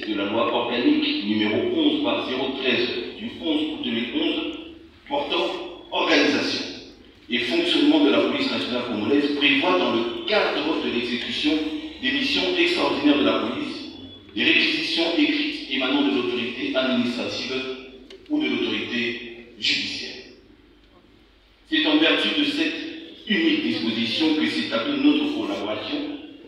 de la loi organique numéro 11/013 du 11 août 2011 portant organisation et fonctionnement de la police nationale congolaise prévoit dans le cadre de l'exécution des missions extraordinaires de la police des réquisitions écrites émanant de l'autorité administrative ou de l'autorité judiciaire. C'est en vertu de cette unique disposition que s'établit notre collaboration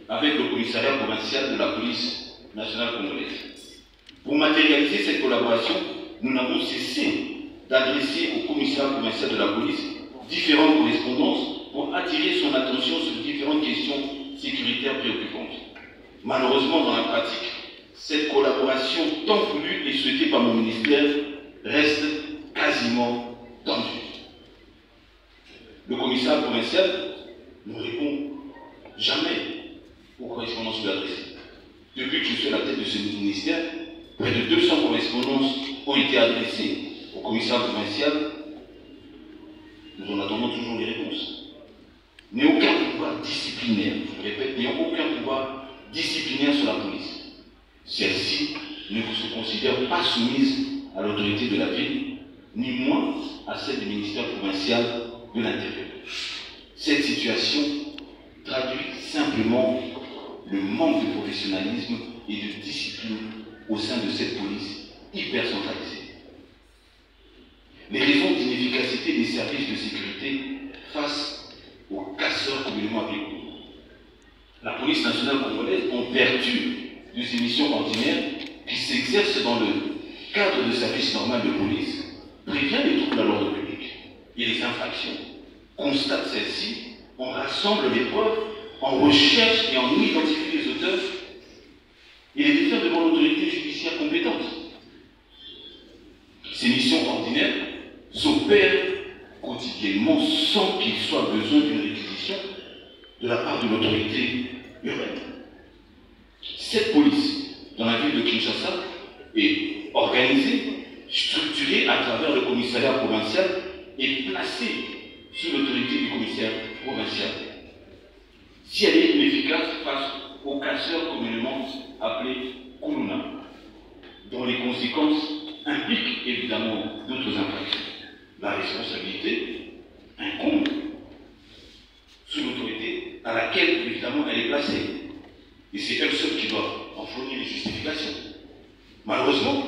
avec le commissariat provincial de la police nationale congolaise. Pour matérialiser cette collaboration, nous n'avons cessé d'adresser au commissariat provincial de la police différentes correspondances pour attirer son attention sur différentes questions sécuritaires préoccupantes. Malheureusement, dans la pratique, cette collaboration tant voulue et souhaitée par mon ministère reste quasiment tendue. Le commissaire provincial ne répond jamais aux correspondances lui adressées. Depuis que je suis à la tête de ce ministère, près de 200 correspondances ont été adressées au commissaire provincial. Nous en attendons toujours les réponses. Mais aucun pouvoir disciplinaire, je répète, il n'y a aucun pouvoir disciplinaire sur la police. Celle-ci ne se considère pas soumise à l'autorité de la ville, ni moins à celle du ministère provincial de l'Intérieur. Cette situation traduit simplement le manque de professionnalisme et de discipline au sein de cette police hyper centralisée. Les raisons d'inefficacité des services de sécurité face aux casseurs communément appelés. La police nationale congolaise, en vertu de ses missions ordinaires qui s'exercent dans le cadre de service normal de police, prévient les troubles à l'ordre public et les infractions, constate celles-ci, on rassemble les preuves, on recherche et on identifie les auteurs et les défère devant l'autorité judiciaire compétente. Ces missions ordinaires s'opèrent quotidiennement sans qu'il soit besoin d'une réquisition de la part de l'autorité urbaine. Cette police, dans la ville de Kinshasa, est organisée, structurée à travers le commissariat provincial et placée sous l'autorité du commissaire provincial. Si elle est inefficace face aux casseurs communément appelés Kuluna, dont les conséquences impliquent évidemment d'autres infractions, la responsabilité incombe sous l'autorité à laquelle évidemment elle est placée. Et c'est elle seule qui doit en fournir les justifications. Malheureusement,